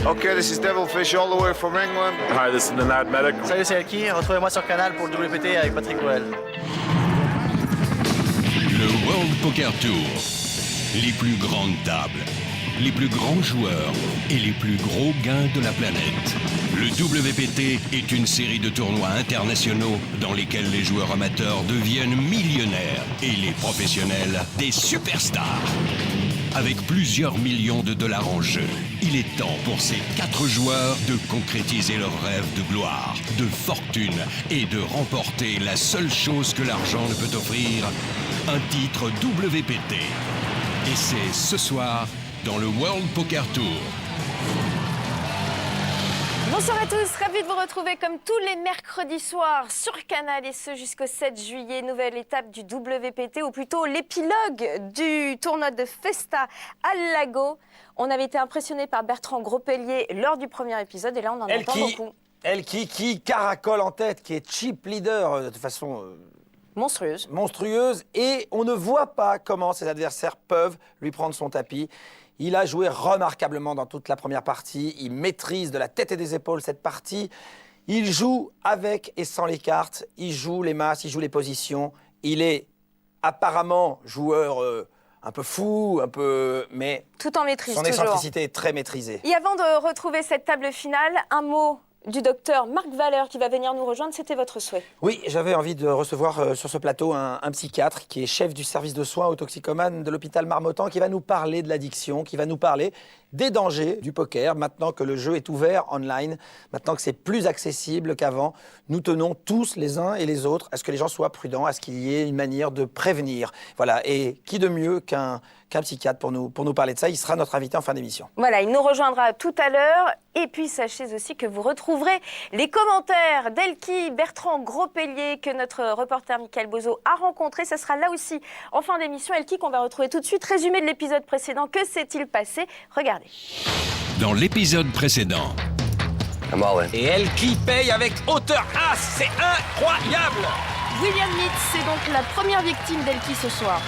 Okay, this is Devilfish all the way from England. Hi, this is Nenad Medic. Salut, c'est Elki. Retrouvez-moi sur Canal pour le WPT avec Patrick Bruel. Le World Poker Tour. Les plus grandes tables, les plus grands joueurs et les plus gros gains de la planète. Le WPT est une série de tournois internationaux dans lesquels les joueurs amateurs deviennent millionnaires et les professionnels des superstars. Avec plusieurs millions de dollars en jeu, il est temps pour ces 4 joueurs de concrétiser leur rêve de gloire, de fortune et de remporter la seule chose que l'argent ne peut offrir, un titre WPT. Et c'est ce soir dans le World Poker Tour. Bonsoir à tous, ravi de vous retrouver comme tous les mercredis soirs sur Canal et ce jusqu'au 7 juillet, nouvelle étape du WPT ou plutôt l'épilogue du tournoi de Festa al Lago. On avait été impressionné par Bertrand Gropellier lors du premier épisode et là on en entend beaucoup. Elki qui caracole en tête, qui est chip leader de façon monstrueuse et on ne voit pas comment ses adversaires peuvent lui prendre son tapis. Il a joué remarquablement dans toute la première partie. Il maîtrise de la tête et des épaules cette partie. Il joue avec et sans les cartes. Il joue les masses, il joue les positions. Il est apparemment joueur un peu fou, mais tout en maîtrise, son excentricité est très maîtrisée. Et avant de retrouver cette table finale, un mot du docteur Marc Valeur qui va venir nous rejoindre, c'était votre souhait. Oui, j'avais envie de recevoir sur ce plateau un psychiatre qui est chef du service de soins aux toxicomanes de l'hôpital Marmottan, qui va nous parler de l'addiction, qui va nous parler des dangers du poker, maintenant que le jeu est ouvert online, maintenant que c'est plus accessible qu'avant. Nous tenons tous les uns et les autres à ce que les gens soient prudents, à ce qu'il y ait une manière de prévenir. Voilà, et qui de mieux qu'un psychiatre pour nous parler de ça. Il sera notre invité en fin d'émission. Voilà, il nous rejoindra tout à l'heure. Et puis, sachez aussi que vous retrouverez les commentaires d'Elki, Bertrand Gropellier, que notre reporter Michael Bozo a rencontré. Ça sera là aussi en fin d'émission. Elki, qu'on va retrouver tout de suite. Résumé de l'épisode précédent. Que s'est-il passé? Regardez. Dans l'épisode précédent, Et Elki paye avec hauteur as. C'est incroyable! William Mitz, c'est donc la première victime d'Elki ce soir.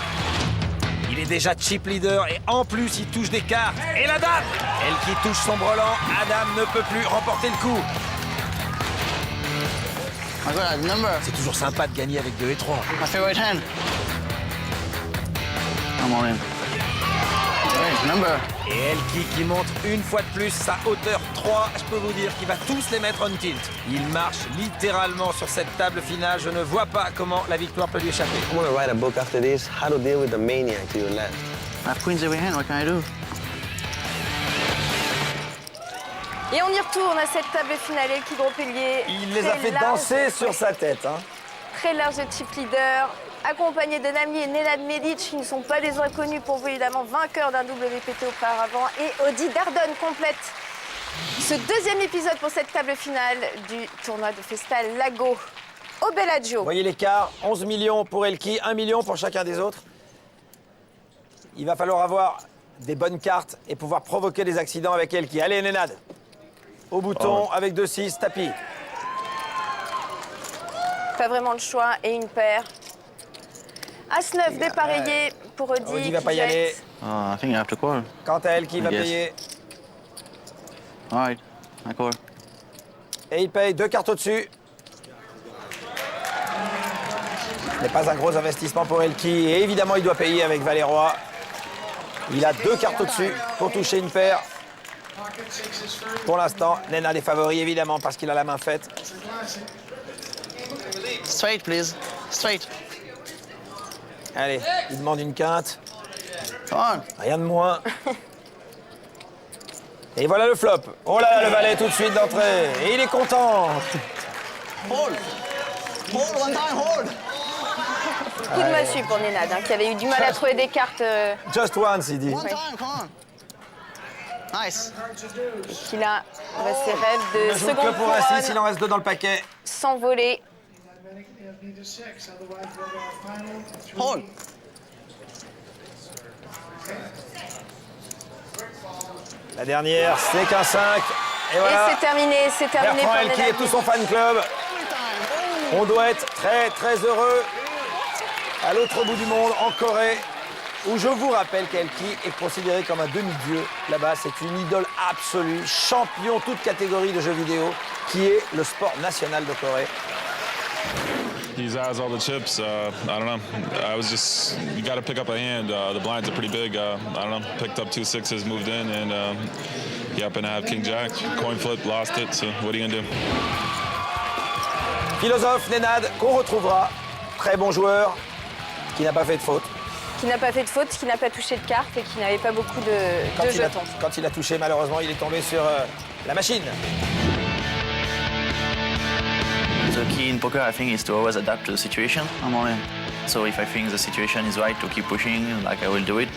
Il est déjà chip leader et en plus il touche des cartes. Et la dame! Elki touche son brelan. Adam ne peut plus remporter le coup. I got a number. C'est toujours sympa de gagner avec 2 et 3. My favorite hand. I'm all in. Hey, number. Et Elki qui montre une fois de plus sa hauteur 3. Je peux vous dire qu'il va tous les mettre on tilt. Il marche littéralement sur cette table finale. Je ne vois pas comment la victoire peut lui échapper. I'm gonna write a book after this, how to deal with the maniac to your left. I have queens every hand, what can I do? Et on y retourne à cette table finale. Elki Gropellier. Il les a fait danser sur sa tête. Très large chip leader, accompagné de Nami et Nenad Medic, qui ne sont pas des inconnus pour vous, évidemment, vainqueurs d'un WPT auparavant. Et Audi Dardon complète ce deuxième épisode pour cette table finale du tournoi de Festa al Lago au Bellagio. Vous voyez l'écart, 11 millions pour Elki, 1 million pour chacun des autres. Il va falloir avoir des bonnes cartes et pouvoir provoquer des accidents avec Elki. Allez, Nenad. Au bouton, avec 2-6, tapis. Pas vraiment le choix et une paire. As-9 dépareillé pour Audi. Audi va pas y aller. I think I have to call. Quant à Elki, va Yes. payer. All right, I call. Et il paye 2 cartes au-dessus. Ce n'est pas un gros investissement pour Elki. Et évidemment, il doit payer avec Valet-Roi. Il a 2 cartes au-dessus pour toucher une paire. Pour l'instant, Nenad est favori, évidemment, parce qu'il a la main faite. Straight, please. Straight. Allez, il demande une quinte. Come on. Rien de moins. Et voilà le flop. Oh là là, le valet tout de suite d'entrée. Et il est content. Hold. Hold one time, hold. Coup de massue pour Nenad, qui avait eu du mal à trouver des cartes. Just once, il dit. One time, come on. Nice. Qu'il a ses rêves Il de ne joue seconde que pour un 6, il couronne en reste 2 dans le paquet. s'envoler. Hold. La dernière, c'est qu'un 5. Et Et voilà. c'est terminé Bertrand pour Elki et Nenad tout son Medic. fan club. On doit être très très heureux. À l'autre bout du monde, en Corée, où je vous rappelle qu'Elki est considéré comme un demi-dieu. Là-bas, c'est une idole absolue, champion toute catégorie de jeux vidéo, qui est le sport national de Corée. He has all the chips. I don't know. You got to pick up a hand. The blinds are pretty big. I don't know. Picked up 2 6s, moved in, and he happened to have King Jack. Coin flip, lost it. So what are you gonna do? Philosophe Nenad, qu'on retrouvera. Très bon joueur, qui n'a pas fait de faute. Qui n'a pas fait de faute, qui n'a pas touché de carte et qui n'avait pas beaucoup de jetons. Quand il a touché, malheureusement, il est tombé sur la machine. The key in poker, I think, is to always adapt to the situation. I'm all in. So if I think the situation is right to keep pushing, like I will do it.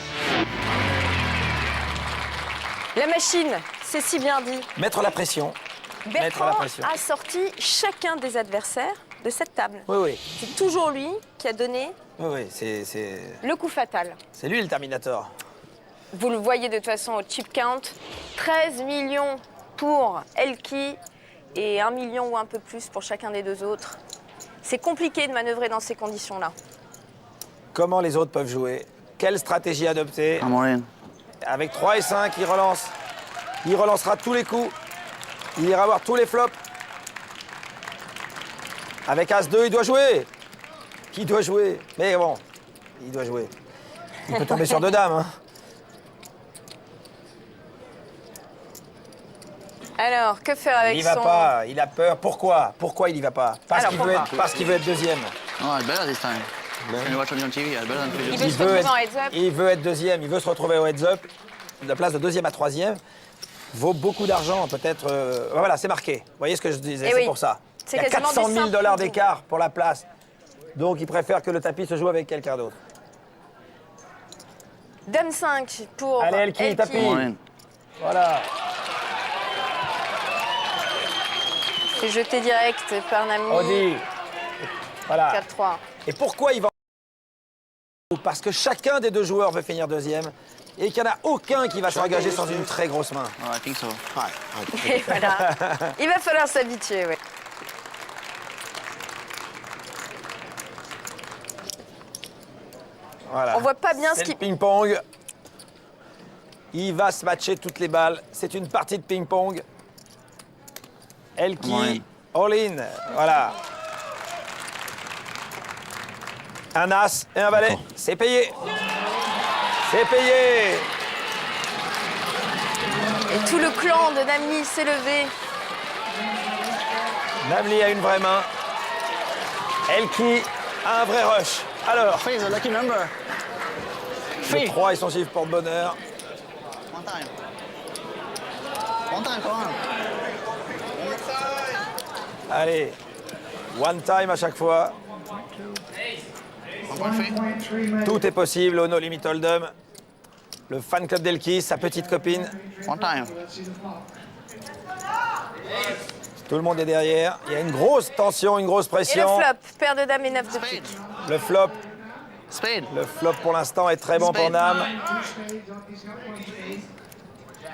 La machine, c'est si bien dit. Mettre la pression. Bertrand a sorti chacun des adversaires de cette table. Oui, oui. C'est toujours lui qui a donné Oui, c'est le coup fatal. C'est lui le Terminator. Vous le voyez de toute façon au chip count. 13 millions pour Elki et 1 million ou un peu plus pour chacun des deux autres. C'est compliqué de manœuvrer dans ces conditions-là. Comment les autres peuvent jouer? Quelle stratégie adopter? I'm all in. Avec 3 et 5, il relance. Il relancera tous les coups. Il ira voir tous les flops. Avec As-2, il doit jouer. Qui doit jouer? Mais bon, il doit jouer. Il peut tomber sur 2 dames. Hein. Alors, que faire avec Il n'y va pas, il a peur. Pourquoi? Pourquoi il n'y va pas? Parce qu'il veut être deuxième. Oh, it's better this time. When you watch on TV, it's better than previous. Il veut se retrouver en heads-up. Il veut être deuxième, il veut se retrouver au heads-up. La place de deuxième à troisième vaut beaucoup d'argent, peut-être. Voilà, c'est marqué. Vous voyez ce que je disais, c'est pour ça. Il y a 400 000 $ d'écart pour la place. Donc, il préfère que le tapis se joue avec quelqu'un d'autre. Dame 5 pour Allez, Elki, tapis. I'm all in. Voilà. C'est jeté direct par Nami. Odi. Voilà. 4-3. Et pourquoi il va... Parce que chacun des deux joueurs veut finir deuxième et qu'il n'y en a aucun qui va s'engager sans une très grosse main. Oh, I think so. Et voilà. Il va falloir s'habituer, oui. Voilà. On voit pas bien ce C'est qui... le ping-pong. Il va se matcher toutes les balles. C'est une partie de ping-pong. Elki, all-in. Voilà. Un as et un valet. C'est payé. C'est payé. Et tout le clan de Nami s'est levé. Namli a une vraie main. Elki a un vrai rush. Alors, Three is a lucky number. le 3 et son chiffre porte-bonheur. One time. One time, come on. Allez, one time à chaque fois. 1.3. Tout est possible au No Limit Hold'em. Le fan club d'Elki, sa petite copine. One time. Tout le monde est derrière. Il y a une grosse tension, une grosse Et le pression. flop, paire de dames et 9 de pique. Le flop. Spade. Le flop pour l'instant est très bon pour Nam.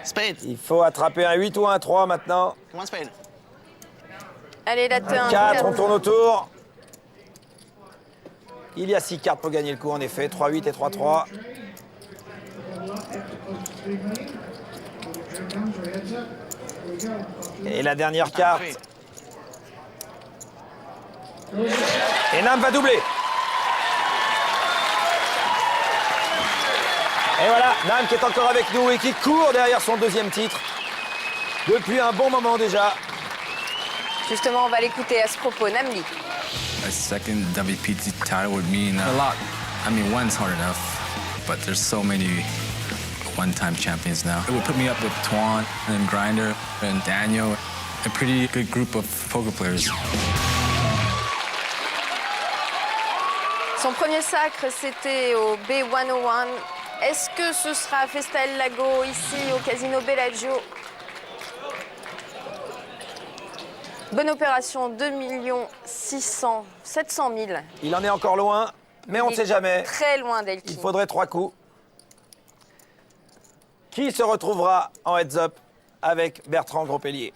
Spade. Il faut attraper un 8 ou un 3 maintenant. One spade. Allez, la turn. 4, on tourne autour. Il y a 6 cartes pour gagner le coup en effet. 3-8 et 3-3. Et la dernière carte. Et Nam va doubler. Et voilà, Nam qui est encore avec nous et qui court derrière son deuxième titre. Depuis un bon moment déjà. Justement, on va l'écouter à ce propos. Namli. A second WPT title would mean a lot. I mean, one's hard enough, but there's so many one-time champions now. It would put me up with Tuan and Grinder and Daniel, a pretty good group of poker players. Son premier sacre, c'était au B101. Est-ce que ce sera Festa El Lago, ici, au Casino Bellagio? Bonne opération, 2 700 000. Il en est encore loin, mais on ne sait jamais. Très loin d'Elki. Il faudrait 3 coups. Qui se retrouvera en heads-up avec Bertrand Gropellier?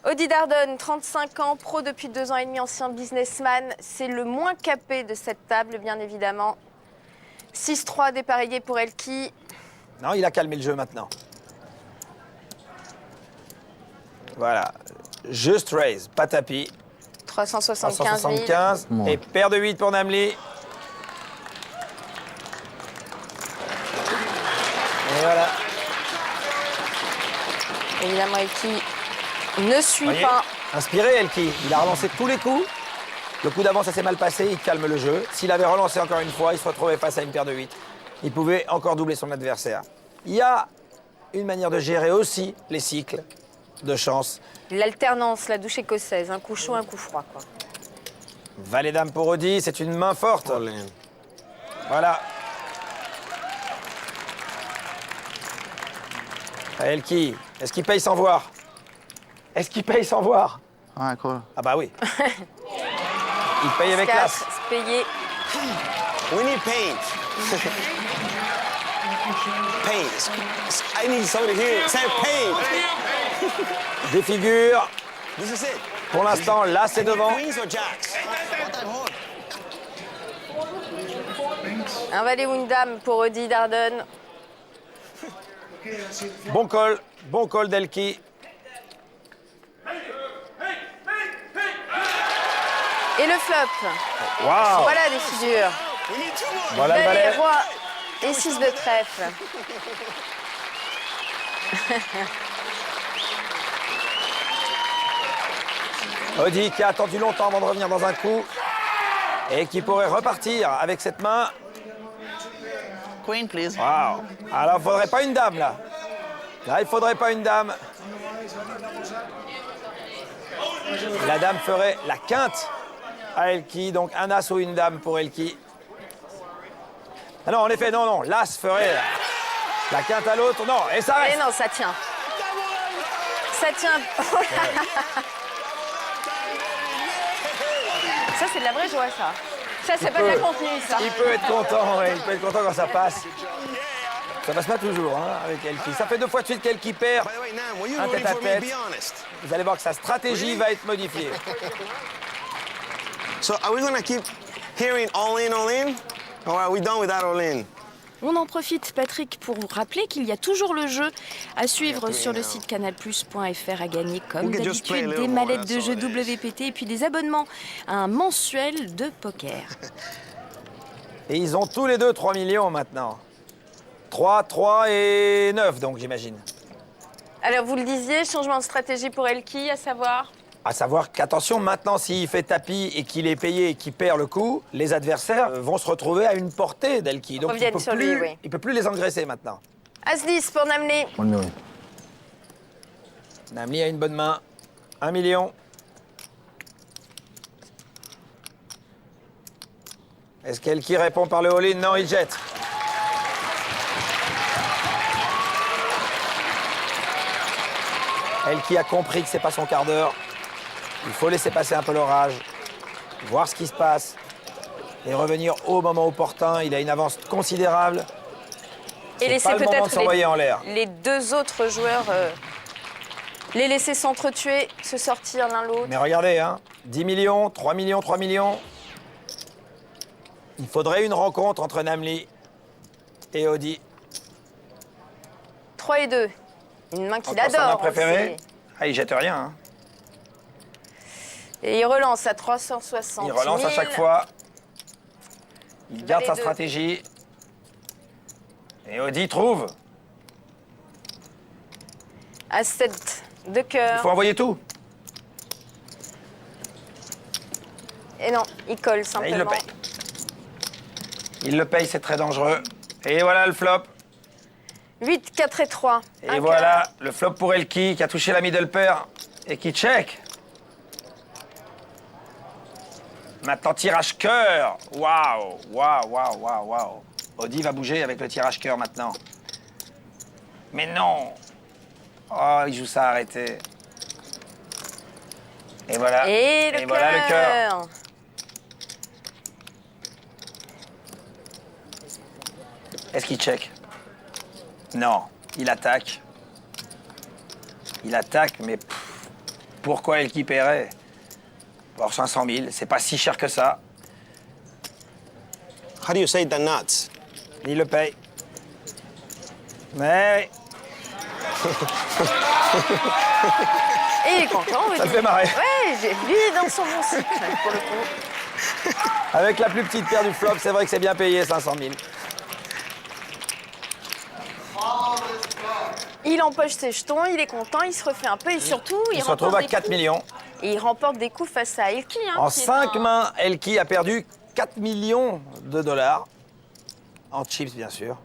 Audi Dardon, 35 ans, pro depuis 2 ans et demi, ancien businessman. C'est le moins capé de cette table, bien évidemment. 6-3 dépareillé pour Elki. Non, il a calmé le jeu maintenant. Voilà. Juste raise, pas tapis. 375 000. 375. Et paire de 8 pour Namli. Et voilà. Évidemment, Elki ne suit Voyez, pas. inspiré, Elki. Il a relancé tous les coups. Le coup d'avant, ça s'est mal passé. Il calme le jeu. S'il avait relancé encore une fois, il se retrouvait face à une paire de 8. Il pouvait encore doubler son adversaire. Il y a une manière de gérer aussi les cycles de chance. L'alternance, la douche écossaise. Un coup chaud, un coup froid, quoi. Valet dame pour Audi, c'est une main forte. All in. Voilà. Elki, est-ce qu'il paye sans voir? Est-ce qu'il paye sans voir? Alright, cool. Ah bah oui. Il paye avec classe. Payé. We need paint. Paint. I need somebody here. Say paint. Des figures. This is it. Pour l'instant, là, c'est devant. Queens or jacks? Un valet ou une dame pour Audi Dardenne. Bon call d'Elki. Et le flop. Waouh. Voilà des figures. Voilà le Valet, valet. roi et 6 de trèfle. Audi qui a attendu longtemps avant de revenir dans un coup et qui pourrait repartir avec cette main. Queen, please. Waouh. Alors, il faudrait pas une dame, là. Là, il faudrait pas une dame. La dame ferait la quinte à Elki, donc un as ou une dame pour Elki. Ah non, en effet, non, l'as ferait la quinte à l'autre. Non, et ça Et reste. non, ça tient. Ça tient. Ça, c'est de la vraie joie, ça. Ça, c'est pas de la contenu, ça. Il peut être content, ouais, il peut être content quand ça passe. Ça passe pas toujours, hein, avec Elki. Ça fait 2 fois de suite qu'Elki perd. By the way, Nam, were you Un rooting tête à for me? tête. Be honest. Vous allez voir que sa stratégie va être modifiée. So are we gonna keep hearing all in, or are we done with that all in? On en profite, Patrick, pour vous rappeler qu'il y a toujours le jeu à suivre sur le site canalplus.fr à gagner, comme We can just play a d'habitude, little des more, mallettes de that's jeux all it is. WPT et puis des abonnements à un mensuel de poker. Et ils ont tous les deux 3 millions maintenant. 3 et 9, donc j'imagine. Alors, vous le disiez, changement de stratégie pour Elki, à savoir. À savoir qu'attention, maintenant, s'il fait tapis et qu'il est payé et qu'il perd le coup, les adversaires vont se retrouver à une portée d'Elki. Donc Reviennent sur lui, oui. il peut plus les engraisser maintenant. As-10 pour Namlé. 1 million. Namli a une bonne main. 1 million. Est-ce qu'Elki répond par le all-in? Non, il jette. Elki a compris que c'est pas son quart d'heure. Il faut laisser passer un peu l'orage, voir ce qui se passe et revenir au moment opportun. Il a une avance considérable. Et C'est laisser pas le moment de peut-être s'envoyer en l'air. les 2 autres joueurs, les laisser s'entretuer, se sortir l'un l'autre. Mais regardez, hein, 10 millions, 3 millions, 3 millions. Il faudrait une rencontre entre Namli et Audi. 3 et 2. Une main qu'il Encore sa main adore. préférée. aussi. Ah, il jette rien. Hein. Et il relance à 360 Il relance à 000. chaque fois. Il garde Valet sa deux. stratégie. Et Audi trouve. À 7 de Il cœur. faut envoyer tout. Et non, il colle Et simplement. il le paye. Il le paye, c'est très dangereux. Et voilà le flop. 8, 4 et 3. Et voilà le flop pour Elki qui a touché la middle pair et qui check. Maintenant, tirage cœur. Waouh, waouh, waouh, waouh, waouh. Audi va bouger avec le tirage cœur maintenant. Mais non. Oh, il joue ça arrêté. Et voilà. Et le voilà le cœur. cœur. Est-ce qu'il check? Non, il attaque. Il attaque, mais pourquoi Elki paierait? Or 500 000, c'est pas si cher que ça. How do you say the nuts? Il le paye. Mais Et il est content. ça le fait marrer. Ouais, lui il est dans son bon cycle pour le coup. Avec la plus petite paire du flop, c'est vrai que c'est bien payé, 500 000. Il empoche ses jetons, il est content, il se refait un peu et surtout Il se retrouve à 4 millions. Et il remporte des coups face à Elki. Hein, En qui est 5 mains, Elki a perdu 4 millions de dollars. En chips, bien sûr.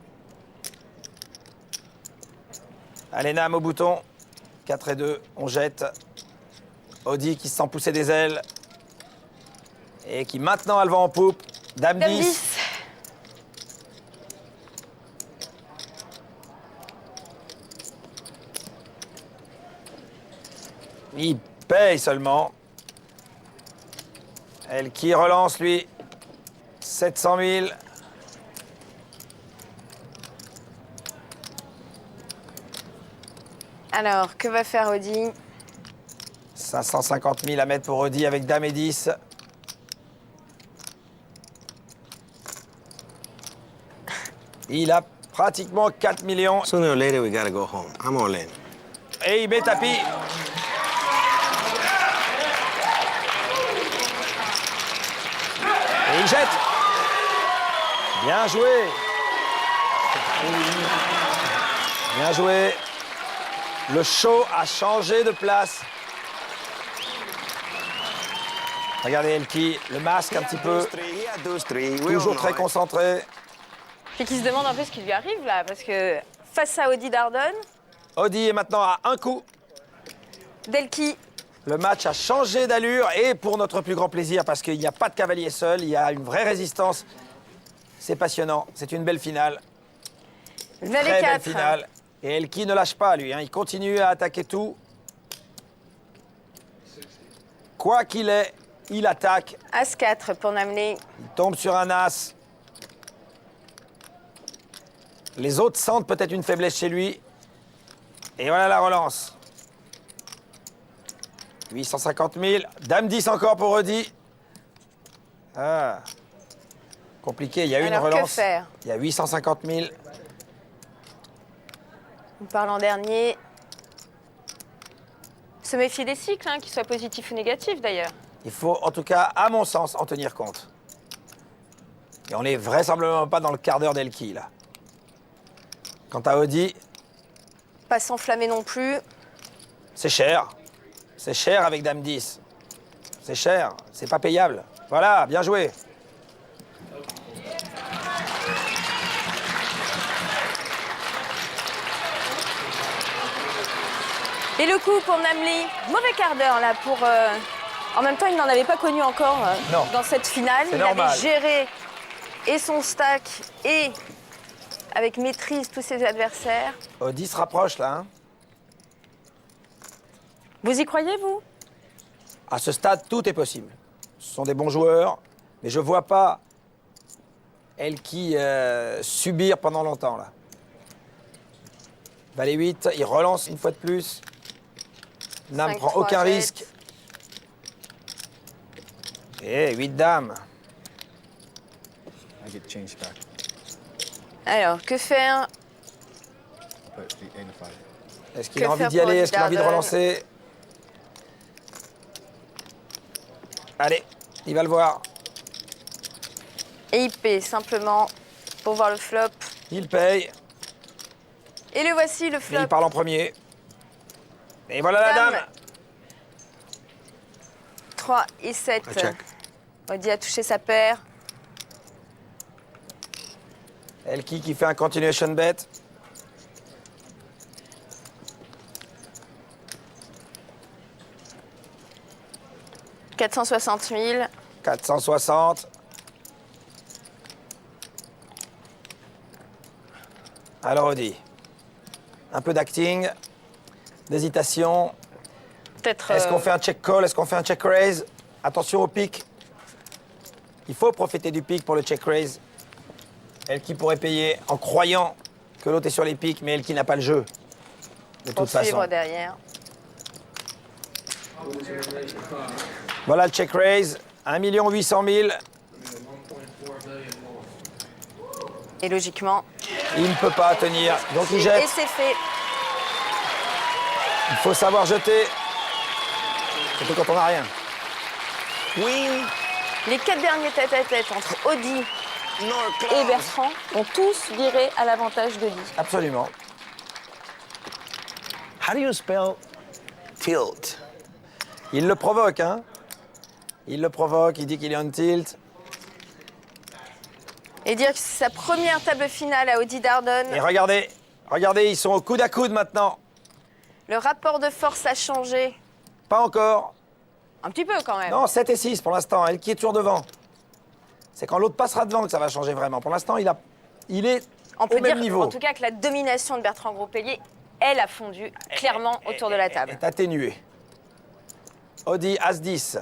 Allez, Nam au bouton. 4 et 2, on jette. Audi qui se sent pousser des ailes. Et qui maintenant a le vent en poupe. Dame 10. 10. Il paye seulement. Elki relance, lui. 700 000. Alors, que va faire Audi? 550 000 à mettre pour Audi avec Dame et 10. Il a pratiquement 4 millions. Sooner or later, we gotta go home. I'm all in. Et il met tapis. Et il jette. Bien joué. Bien joué. Le show a changé de place. Regardez Elki, le masque un petit peu, toujours très concentré. Puis qui se demande un peu ce qui lui arrive là, parce que face à Audi Dardon, Audi est maintenant à un coup. Delki. Le match a changé d'allure et pour notre plus grand plaisir, parce qu'il n'y a pas de cavalier seul, il y a une vraie résistance. C'est passionnant, c'est une belle finale. Valet Très 4. belle finale. Et Elki ne lâche pas, lui. Hein. Il continue à attaquer tout. Quoi qu'il ait, il attaque. As 4 pour Namley. Il tombe sur un as. Les autres sentent peut-être une faiblesse chez lui. Et voilà la relance. 850 000. Dame 10 encore pour Audi. Ah. Compliqué, il y a eu une Alors, que relance. faire? Il y a 850 000. On parle en dernier. Se méfier des cycles, hein, qu'ils soient positifs ou négatifs d'ailleurs. Il faut, en tout cas, à mon sens, en tenir compte. Et on n'est vraisemblablement pas dans le quart d'heure d'Elki, là. Quant à Audi, Pas s'enflammer non plus. c'est cher. C'est cher avec Dame 10. C'est cher, c'est pas payable. Voilà, bien joué. Et le coup pour Namley, mauvais quart d'heure là pour... En même temps, il n'en avait pas connu encore Non. dans cette finale. C'est Il normal. avait géré et son stack et avec maîtrise tous ses adversaires. Audi se rapproche, là. Hein. Vous y croyez, vous? À ce stade, tout est possible. Ce sont des bons joueurs, mais je vois pas Elki subir pendant longtemps, là. Valet 8, il relance une fois de plus. Nam 5, prend 3, aucun 7. risque. Et 8 dames. I get changed back. Alors, que faire? But the 8 and 5. Est-ce qu'il Que a envie faire d'y pour aller? Audi Est-ce qu'il a envie de Dardon? relancer? Allez, il va le voir. Et il paie simplement pour voir le flop. Il paye. Et le voici, le Et flop. il parle en premier. Et voilà la Dame. dame. 3 et 7. I check. Audi a touché sa paire. Elki qui fait un continuation bet. « 460 000. 460. Alors Audi. Un peu d'acting, d'hésitation. Peut-être... Est-ce qu'on fait un check call? Est-ce qu'on fait un check raise? Attention au pic. Il faut profiter du pic pour le check raise. Elki pourrait payer en croyant que l'autre est sur les pics, mais Elki n'a pas le jeu. De pour toute façon. suivre derrière. Voilà le check raise. 1 800 000. Et logiquement. Il ne peut pas tenir, donc il Et jette. c'est fait. Il faut savoir jeter. Surtout quand on n'a rien. Win. Les 4 derniers tête-à-tête entre Audi et Bertrand ont tous viré à l'avantage d'Audi. Absolument. How do you spell tilt? Il le provoque, hein. Il le provoque, il dit qu'il est on tilt. Et dire que c'est sa première table finale à Audi Dardon. Et regardez, regardez, ils sont au coude à coude maintenant. Le rapport de force a changé. Pas encore. Un petit peu quand même. Non, 7 et 6 pour l'instant. Elle qui est toujours devant. C'est quand l'autre passera devant que ça va changer vraiment. Pour l'instant, il est On peut au même dire niveau. en tout cas que la domination de Bertrand Gros-Pellier, elle a fondu clairement autour de la table. Est atténué. Audi As-10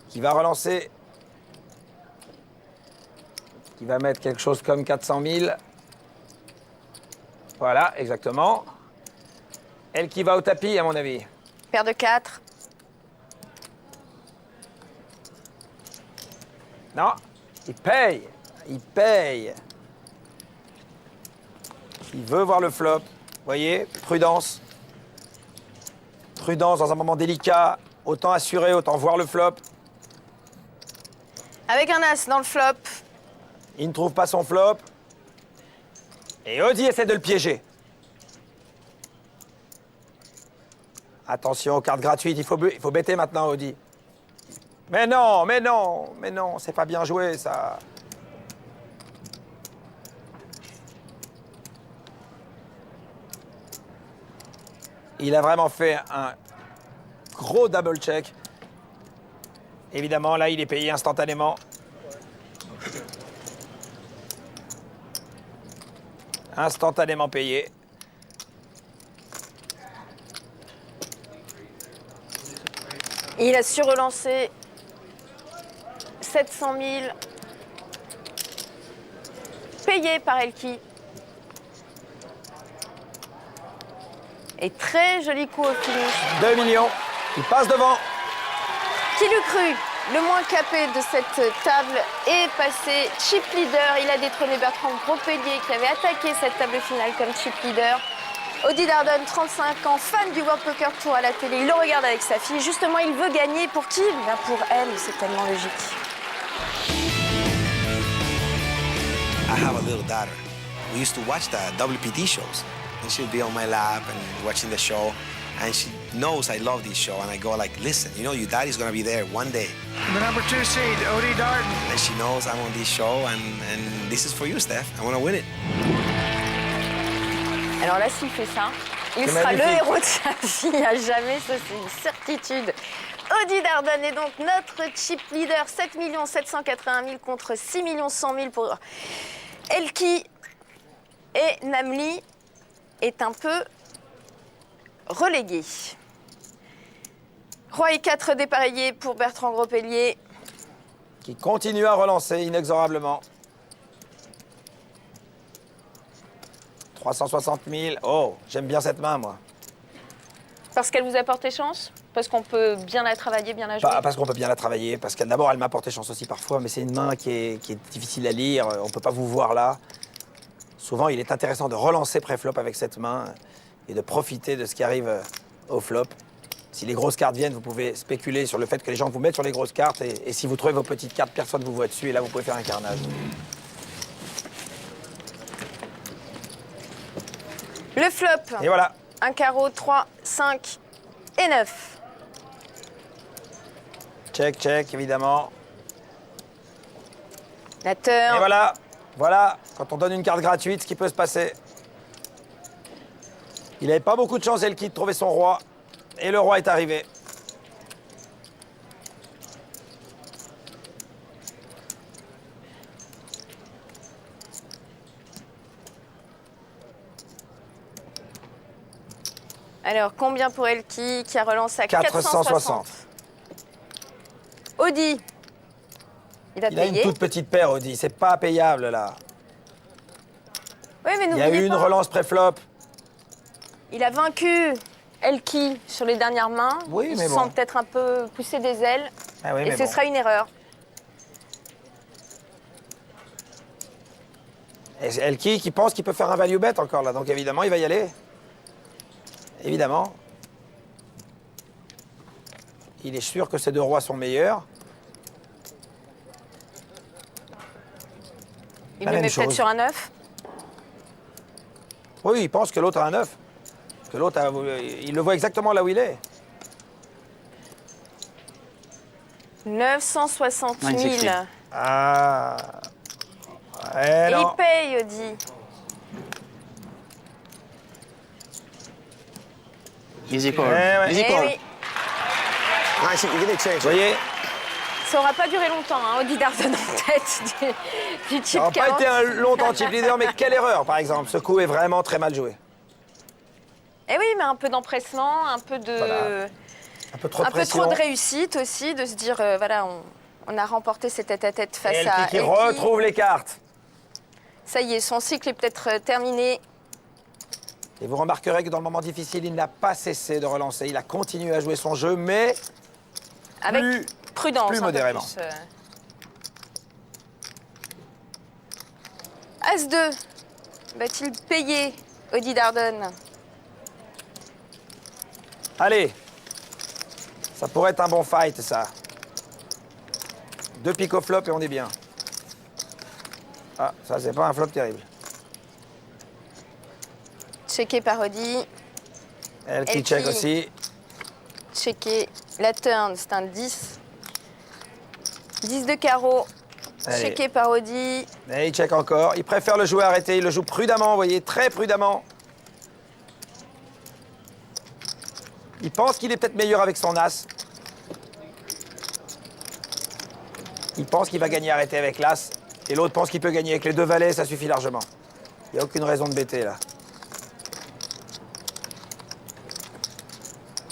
qui va relancer, qui va mettre quelque chose comme 400 000. Voilà, exactement. Elle qui va au tapis, à mon avis. Paire de 4. Non, il paye. Il paye. Il veut voir le flop. Vous voyez, prudence. Prudence dans un moment délicat. Autant assurer, autant voir le flop. Avec un as dans le flop. Il ne trouve pas son flop. Et Audi essaie de le piéger. Attention aux cartes gratuites, il faut bêter maintenant, Audi. Mais non, mais non, mais non, c'est pas bien joué, ça. Il a vraiment fait un gros double check. Évidemment, là, il est payé instantanément. Instantanément payé. Il a su relancer 700 000 payé par Elki. Et très joli coup au finish. 2 millions. Il passe devant. Qui l'eût cru? Le moins capé de cette table est passé chip leader. Il a détrôné Bertrand Gros-Pellier qui avait attaqué cette table finale comme chip leader. Audi Dardon, 35 ans, fan du World Poker Tour à la télé. Il le regarde avec sa fille. Justement, il veut gagner. Pour qui? Bien pour elle. C'est tellement logique. I have a little daughter. We used to watch the WPT shows, and she'll be on my lap and watching the show, and she knows I love this show, and I go like, listen, you know, your daddy's gonna be there one day. The number 2 seed, Audi Dardon. And she knows I'm on this show, and this is for you, Steph. I wanna win it. Alors là, s'il fait ça, il sera le héros de sa vie à jamais, ça c'est une certitude. Audi Dardon est donc notre chip leader, 7 780 000 contre 6 100 000 pour Elki. Et Namli est un peu relégué. Roi et 4 dépareillés pour Bertrand Gros-Pellier. Qui continue à relancer inexorablement. 360 000. Oh, j'aime bien cette main, moi. Parce qu'elle vous a porté chance? Parce qu'on peut bien la travailler, bien la jouer? Parce qu'on peut bien la travailler, parce que d'abord, elle m'a porté chance aussi parfois, mais c'est une main qui est difficile à lire. On ne peut pas vous voir là. Souvent, il est intéressant de relancer pré-flop avec cette main et de profiter de ce qui arrive au flop. Si les grosses cartes viennent, vous pouvez spéculer sur le fait que les gens vous mettent sur les grosses cartes et si vous trouvez vos petites cartes, personne ne vous voit dessus et là, vous pouvez faire un carnage. Le flop. Et voilà. Un carreau, 3, 5 et 9. Check, check, évidemment. La turn. Et voilà. Voilà, quand on donne une carte gratuite, ce qui peut se passer. Il n'avait pas beaucoup de chance, Elki, de trouver son roi. Et le roi est arrivé. Alors, combien pour Elki qui a relancé à 460. Audi. Il a Il a payé. une toute petite paire, Audi. C'est pas payable, là. Oui, mais Il y a n'oubliez eu une pas, relance pré-flop. il a vaincu Elki sur les dernières mains. Oui, il mais se bon. sent peut-être un peu pousser des ailes. Ah oui, et mais ce bon. sera une erreur. Et Elki qui pense qu'il peut faire un value bet encore là, donc évidemment il va y aller. Évidemment. Il est sûr que ces deux rois sont meilleurs. Il La le même met peut-être chose. sur un 9. Oui, il pense que l'autre a un 9. Que l'autre, il le voit exactement là où il est. 960 000. Magnifique. Ah. Et non. il paye, Audi. Easy call. ouais. Easy Eh call. oui, Nice, you get a change. Vous voyez, ça aura pas duré longtemps, hein, Audi Darden en tête du ça chip n'a pas 40. été un longtemps chip leader, mais quelle erreur, par exemple. Ce coup est vraiment très mal joué. Eh oui, mais un peu d'empressement, un peu de... Voilà. Un peu trop de Un peu pression. trop de réussite aussi, de se dire, voilà, on a remporté ces tête-à-tête face Et à Elki qui Elki. retrouve les cartes. Ça y est, son cycle est peut-être terminé. Et vous remarquerez que dans le moment difficile, il n'a pas cessé de relancer. Il a continué à jouer son jeu, mais Avec plus prudence. plus un peu modérément. plus, As-2. Va-t-il payer Audi Darden? Allez. Ça pourrait être un bon fight, ça. 2 piques au flop et on est bien. Ah, ça, c'est pas un flop terrible. Checké par Audi. Elki Elki. check aussi. Checké. La turn, c'est un 10. 10 de carreau. Allez. Checké par Audi. Et il check encore. Il préfère le jouer arrêté. Il le joue prudemment, vous voyez, très prudemment. Il pense qu'il est peut-être meilleur avec son as. Il pense qu'il va gagner arrêté avec l'as. Et l'autre pense qu'il peut gagner avec les 2 valets, ça suffit largement. Il n'y a aucune raison de bêter, là.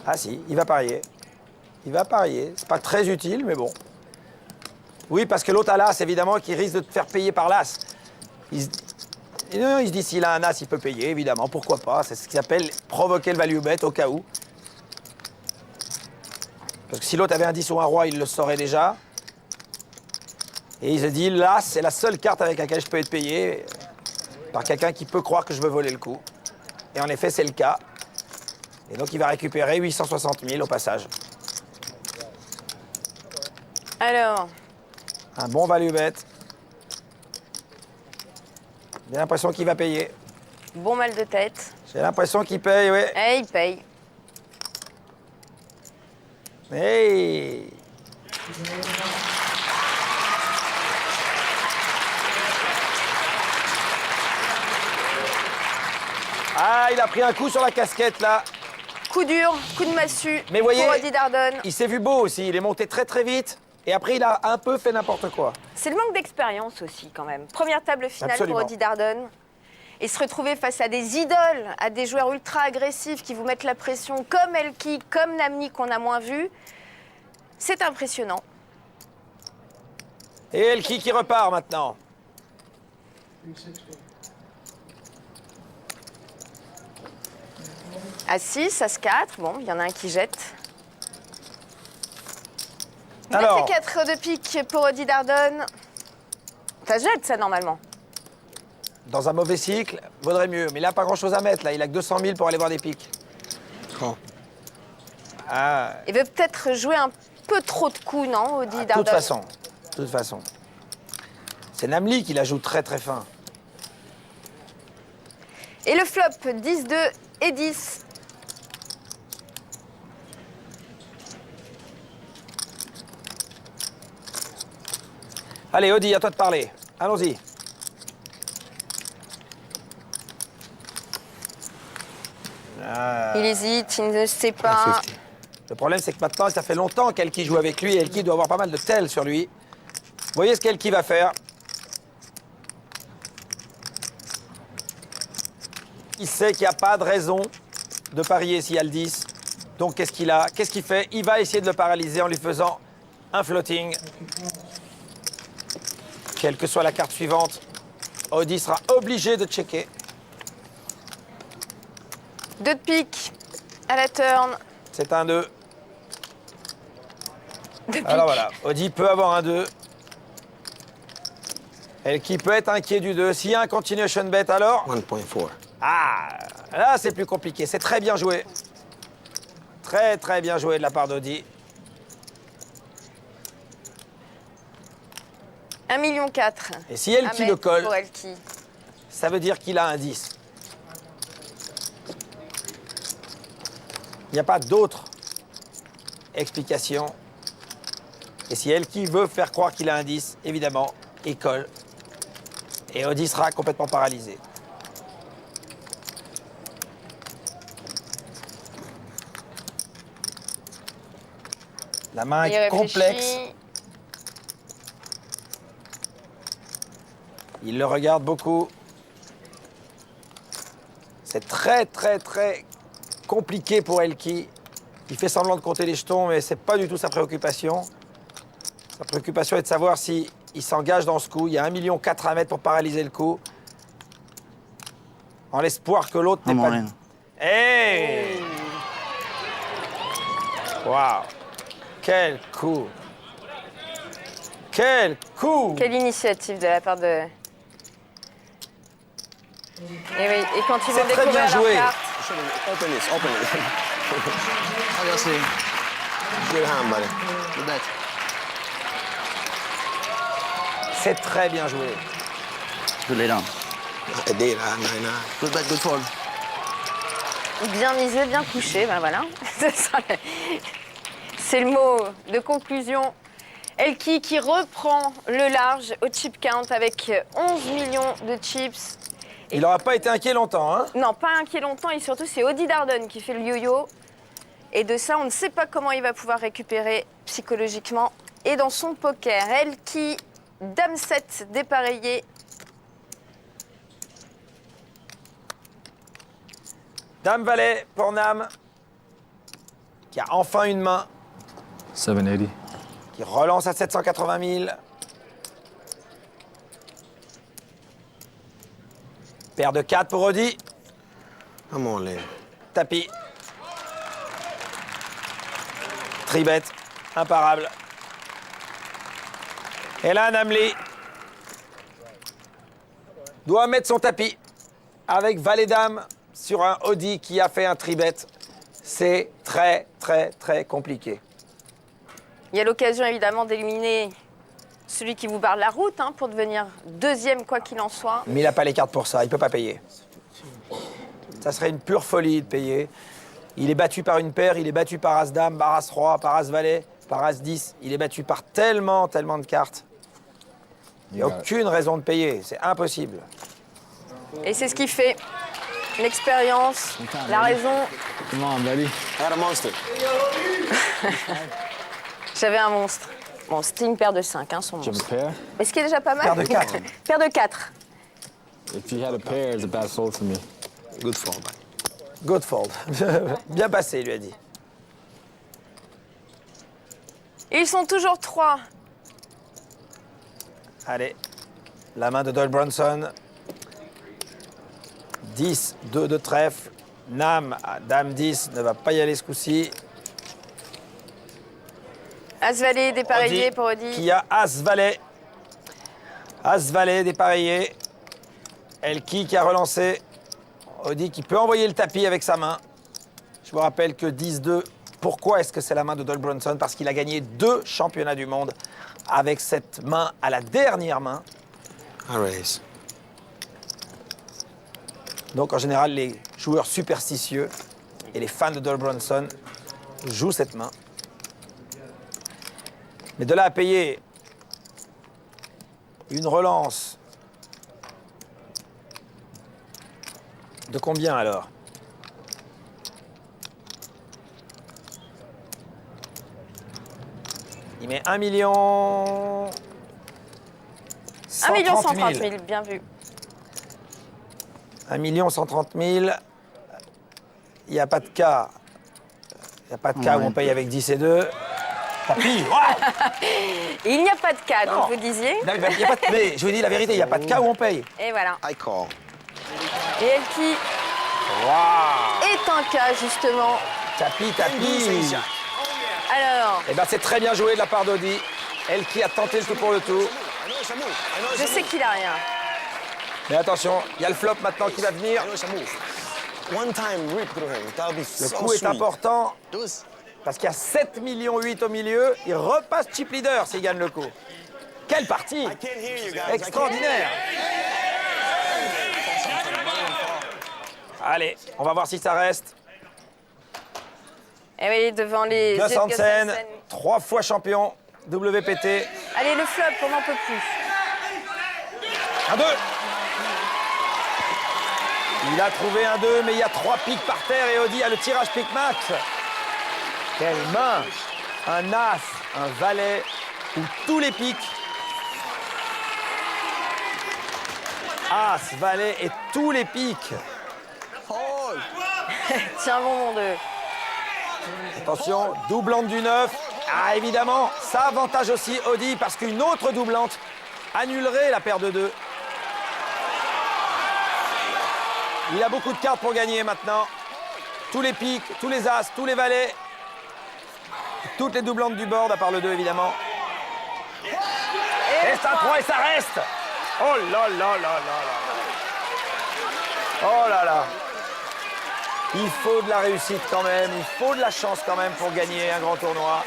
Ah si, il va parier. Il va parier. C'est pas très utile, mais bon. Oui, parce que l'autre a l'as, évidemment, qui risque de te faire payer par l'as. Il se dit, s'il a un as, il peut payer, évidemment. Pourquoi pas? C'est ce qui s'appelle provoquer le value bet au cas où. Parce que si l'autre avait un 10 ou un roi, il le saurait déjà. Et il se dit, l'as, c'est la seule carte avec laquelle je peux être payé par quelqu'un qui peut croire que je veux voler le coup. Et en effet, c'est le cas. Et donc, il va récupérer 860 000 au passage. Alors, Un bon value bet. J'ai l'impression qu'il va payer. bon mal de tête. J'ai l'impression qu'il paye, oui. Et il paye. Hey! Ah, il a pris un coup sur la casquette, là. Coup dur, coup de massue Mais voyez, pour Audi Darden. il s'est vu beau aussi. Il est monté très très vite. Et après, il a un peu fait n'importe quoi. C'est le manque d'expérience aussi, quand même. Première table finale Absolument. pour Audi Darden. Et se retrouver face à des idoles, à des joueurs ultra agressifs qui vous mettent la pression, comme Elki, comme Namni, qu'on a moins vu, c'est impressionnant. Et Elki qui repart maintenant. À 6, As 4, bon, il y en a un qui jette. Alors. 4 de pique pour Audi Darden. Ça jette, ça, normalement. Dans un mauvais cycle, vaudrait mieux. Mais il n'a pas grand-chose à mettre, là. Il a que 200 000 pour aller voir des piques. Oh. Ah, Il veut peut-être jouer un peu trop de coups, non, Audi de Darden? toute façon. C'est Namli qui la joue très très fin. Et le flop, 10, 2 et 10. Allez, Audi, à toi de parler. Allons-y. Il hésite, il ne sait pas. Le problème, c'est que maintenant, ça fait longtemps qu'Elki joue avec lui. Elki doit avoir pas mal de tel sur lui. Vous voyez ce qu'Elki va faire? Il sait qu'il n'y a pas de raison de parier s'il y a le 10. Donc, qu'est-ce qu'il a? Qu'est-ce qu'il fait? Il va essayer de le paralyser en lui faisant un floating. Quelle que soit la carte suivante, Audi sera obligé de checker. 2 de pique à la turn. C'est un 2. De pique. Alors voilà, Audi peut avoir un 2. Elki peut être inquiet du 2. S'il y a un continuation bet, alors... 1.4. Ah, là, c'est plus compliqué. C'est très bien joué. Très, très bien joué de la part d'Audi. 1,4 million. Et si Elki le colle, pour Elki. ça veut dire qu'il a un 10. Il n'y a pas d'autre explication. Et si Elki veut faire croire qu'il a un 10, évidemment, il colle. Et Audi sera complètement paralysé. La main Il est réfléchit. complexe. Il le regarde beaucoup. C'est très, très, très compliqué pour Elki. Il fait semblant de compter les jetons, mais c'est pas du tout sa préoccupation. Sa préoccupation est de savoir si il s'engage dans ce coup. Il y a 1,4 million à mettre pour paralyser le coup. En l'espoir que l'autre n'est pas... Hey! Waouh! Quel coup! Quel coup! Quelle initiative de la part de... Et oui, et quand ils vont C'est très bien découvrir joué. leur carte, Open this, open it. Obviously. Good hand, buddy. Good bet. C'est très bien joué. Good lay down. I did, 9-9. Good bet, good fold. bien misé, bien couché, ben voilà. C'est le mot de conclusion. Elki qui reprend le large au chip count avec 11 millions de chips. Il n'aura pas été inquiet longtemps, hein? Non, pas inquiet longtemps, et surtout c'est Audi Darden qui fait le yo-yo. Et de ça, on ne sait pas comment il va pouvoir récupérer psychologiquement et dans son poker. Elki, dame 7 dépareillé. Dame valet pour Nam, qui a enfin une main, 780. qui relance à 780 000. Paire de 4 pour Audi. Come on, Lynn. Tapis. Tribet, imparable. Et là, Namli doit mettre son tapis avec valet-dame sur un Audi qui a fait un tribet. C'est très, très, très compliqué. Il y a l'occasion évidemment d'éliminer celui qui vous barre la route hein, pour devenir deuxième quoi qu'il en soit. Mais il n'a pas les cartes pour ça, il ne peut pas payer. Ça serait une pure folie de payer. Il est battu par une paire, il est battu par As-Dame, par As-Roi, par As-Valet, par As-10. Il est battu par tellement, tellement de cartes. Il n'y a aucune raison de payer, c'est impossible. Et c'est ce qui fait l'expérience, la raison. Come on, buddy. I got a monster. J'avais un monstre. Bon, c'était une paire de 5, hein, son Do you have monstre. a pair? Mais ce qui est déjà pas mal. Paire de 4. Paire de 4. If you had a pair, it's a bad fold for me. Good fold, buddy. Good fold. Bien passé, il lui a dit. Ils sont toujours 3. Allez, la main de Doyle Brunson. 10, 2 de trèfle. Nam, Dame 10, ne va pas y aller ce coup-ci. As-Valet dépareillé Audi, pour Audi. Qui a As-Valet. As-Valet dépareillé. Elki qui a relancé. Audi qui peut envoyer le tapis avec sa main. Je vous rappelle que 10-2. Pourquoi est-ce que c'est la main de Doyle Brunson? Parce qu'il a gagné 2 championnats du monde avec cette main à la dernière main. I raise. Donc en général, les joueurs superstitieux et les fans de Doyle Brunson jouent cette main. Mais de là à payer une relance de combien alors? Il met 1 million... 1 million 130 000, bien vu. 1 130 000. Il n'y a pas de cas. Il n'y a pas de cas où on paye avec 10 et 2. Tapis. Il n'y a pas de cas, donc vous disiez. Non, il y a pas de... Mais je vous dis la vérité, il n'y a pas de cas où on paye. Et voilà. I call. Et Elki est un cas, justement. Tapis, tapis. Alors, Eh ben, c'est très bien joué de la part d'Audi. Elki a tenté le tout pour le tout. Je sais qu'il a rien. Mais attention, il y a le flop maintenant qui va venir. Le coup est important parce qu'il y a 7,8 millions au milieu. Il repasse chip leader s'il gagne le coup. Quelle partie extraordinaire. Allez, on va voir si ça reste. Et oui, devant les Gus yeux de Gus Hansen, Hansen. 3 fois champion WPT. Allez, le flop, on n'en peut plus. 1-2. Il a trouvé un 2, mais il y a 3 piques par terre et Audi a le tirage pique max. Quelle main! Un as, un valet ou tous les piques. As, valet et tous les piques. Tiens bon, mon Dieu. Attention, doublante du 9. Ah, évidemment, ça avantage aussi Audi parce qu'une autre doublante annulerait la paire de 2. Il a beaucoup de cartes pour gagner maintenant. Tous les piques, tous les as, tous les valets. Toutes les doublantes du board, à part le 2, évidemment. Et c'est un 3 et ça reste. Oh là là là là là. Oh là là. Il faut de la réussite quand même, il faut de la chance quand même pour gagner un grand tournoi.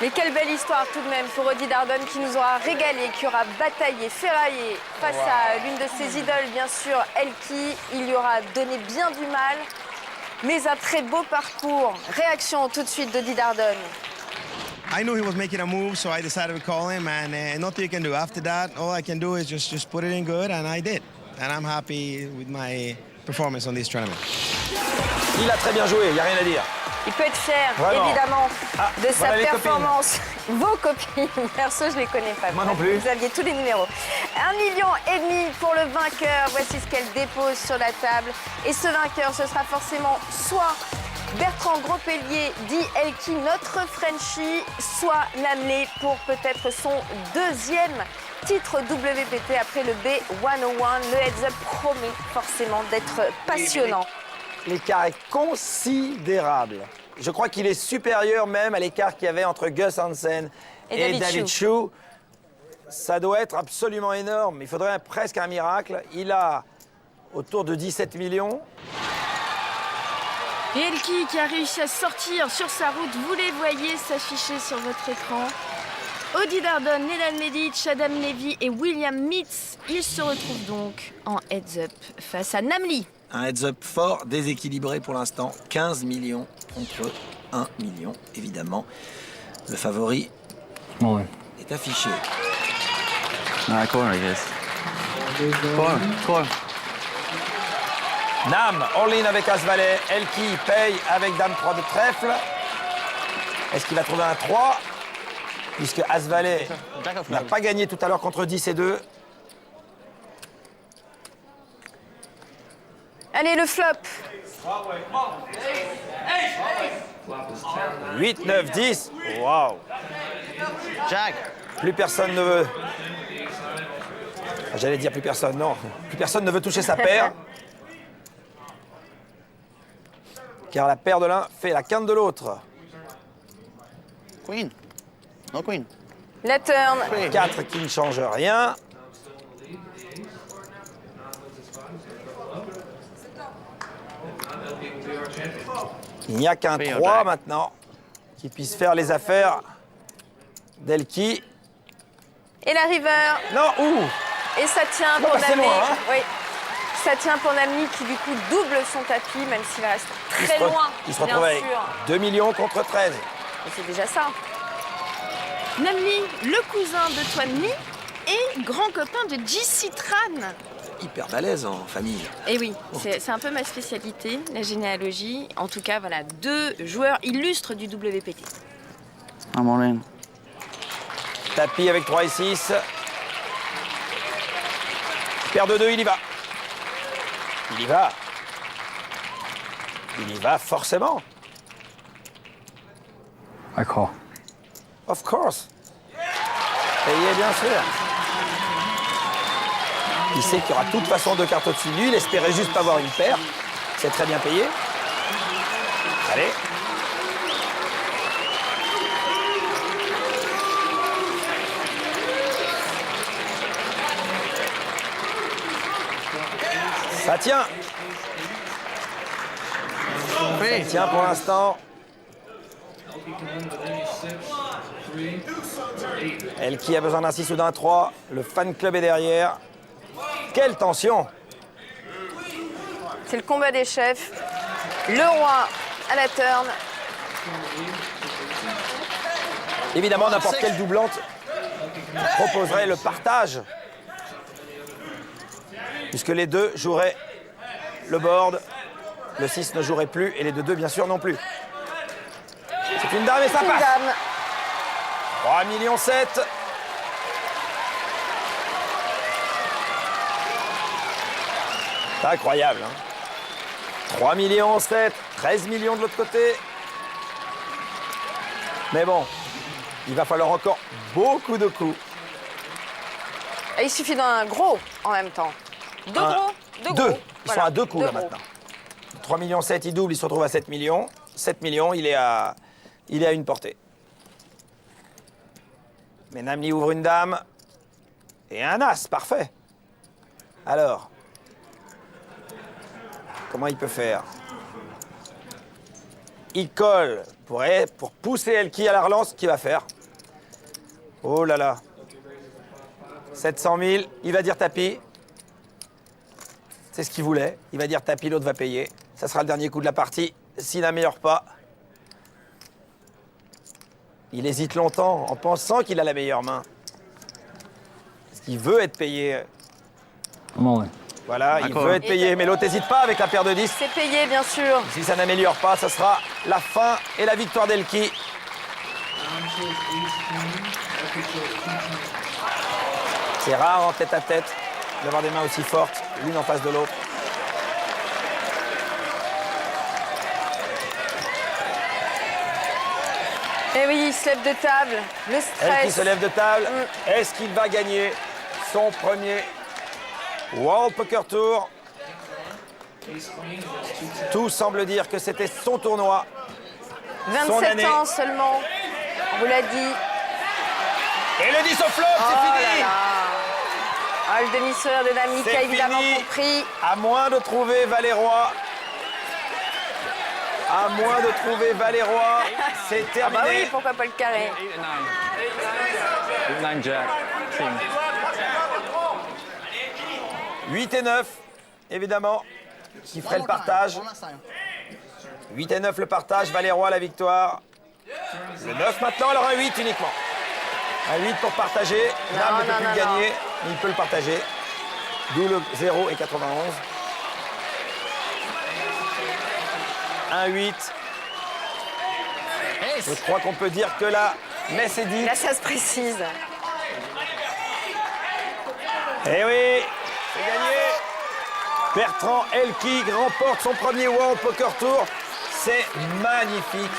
Mais quelle belle histoire tout de même pour Audi Dardon qui nous aura régalé, qui aura bataillé, ferraillé face à l'une de ses idoles, bien sûr, Elki. Il lui aura donné bien du mal, mais un très beau parcours. Réaction tout de suite d'Audi Dardon. I knew he was making a move, so I decided to call him, and nothing you can do. After that, all I can do is just put it in good, and I did. And I'm happy with my performance on this tournament. Il a très bien joué, il n'y a rien à dire. Il peut être fier, Vraiment. évidemment, de sa voilà les performance. Vos copines, perso, je ne les connais pas. Moi non plus. Vous aviez tous les numéros. 1,5 million pour le vainqueur. Voici ce qu'elle dépose sur la table. Et ce vainqueur, ce sera forcément soit Bertrand Gros-Pellier, dit Elki, notre Frenchie, soit Namlé pour peut-être son deuxième titre WPT après le B101. Le heads-up promet forcément d'être passionnant. L'écart est considérable. Je crois qu'il est supérieur même à l'écart qu'il y avait entre Gus Hansen et David Chu. Ça doit être absolument énorme. Il faudrait presque un miracle. Il a autour de 17 millions. Et Elki qui a réussi à sortir sur sa route, vous les voyez s'afficher sur votre écran. Audi Dardon, Nedal Medic, Adam Levy et William Mitz. Ils se retrouvent donc en heads-up face à Namli. Un heads-up fort, déséquilibré pour l'instant. 15 millions contre 1 million, évidemment. Le favori est affiché. No, corner, I guess. Corner. Nam, all-in avec As-Valet. Elki paye avec Dame 3 de trèfle. Est-ce qu'il va trouver un 3 ? Puisque As-Valet n'a pas gagné tout à l'heure contre 10 et 2. Allez, le flop. 8, 9, 10. Waouh. Jack. Plus personne ne veut... J'allais dire plus personne, non. Plus personne ne veut toucher sa paire. Car la paire de l'un fait la quinte de l'autre. Queen. No queen. La turn. 4 qui ne change rien. Il n'y a qu'un 3 maintenant qui puisse faire les affaires d'Elki. Et la river. Non, ouh. Et ça tient Non, pour bah, c'est Namli. loin, hein. Oui. Ça tient pour Namli qui du coup double son tapis, même s'il reste très loin. Il se bien retrouve avec sûr. 2 millions contre 13. Et c'est déjà ça. Namli, le cousin de Twan Lee et grand copain de JC Tran. Hyper balèze en famille. Et oui, c'est un peu ma spécialité, la généalogie. En tout cas, voilà, 2 joueurs illustres du WPT. I'm all in. Tapis avec 3 et 6. Paire de 2, il y va. Il y va. Il y va forcément. I call. Of course. Payé, bien sûr. Il sait qu'il y aura de toute façon 2 cartes au-dessus de lui. Il espérait juste pas avoir une paire. C'est très bien payé. Allez. Ça tient. Ça tient pour l'instant. Elki a besoin d'un 6 ou d'un 3. Le fan club est derrière. Quelle tension! C'est le combat des chefs. Le roi à la turn. Évidemment, n'importe quelle doublante proposerait le partage. Puisque les deux joueraient le board. Le 6 ne jouerait plus et les deux bien sûr non plus. C'est une dame et ça Une passe. dame. 3,7 millions. C'est incroyable. Hein. 3,7 millions, 13 millions de l'autre côté. Mais bon, il va falloir encore beaucoup de coups. Et il suffit d'un gros en même temps. Deux gros, deux Deux. gros. Ils Voilà, sont à deux coups deux là gros. maintenant. 3,7 millions, il double, il se retrouve à 7 millions. 7 millions, il est à une portée. Mais Namli ouvre une dame. Et un as, parfait. Alors, comment il peut faire? Il colle pour pousser Elki à la relance. Qu'il va faire? Oh là là. 700 000, il va dire tapis. C'est ce qu'il voulait. Il va dire tapis, l'autre va payer. Ça sera le dernier coup de la partie. S'il n'améliore pas. Il hésite longtemps en pensant qu'il a la meilleure main. Parce qu'il veut être payé. Voilà, il D'accord. veut être payé. Mais l'autre n'hésite pas avec la paire de 10. C'est payé, bien sûr. Si ça n'améliore pas, ça sera la fin et la victoire d'Elki. C'est rare en tête à tête d'avoir des mains aussi fortes, l'une en face de l'autre. Et oui, il se lève de table. Le Elki stress. se lève de table. Est-ce qu'il va gagner son premier World Poker Tour? Tout semble dire que c'était son tournoi. son 27 année. ans seulement. On vous l'a dit. Et le 10 au flop, Oh c'est là fini. là. Ah, le demi-sœur de Namli qui a C'est évidemment fini. compris. À moins de trouver Valéroy. À moins de trouver Valéroy, c'est Ah terminé. bah oui, pourquoi pas le carré? 9 Jack. King. 8 et 9, évidemment, qui ferait le partage. 8 et 9 le partage, Valéroy la victoire. Le 9 maintenant, alors un 8 uniquement. Un 8 pour partager. Nam ne peut plus le gagner, mais il peut le partager. D'où le 0 et 91. Un 8. Je crois qu'on peut dire que la messe est dite. Là, ça se précise. Eh oui, c'est gagné. Bertrand Elki remporte son premier World Poker Tour. C'est magnifique.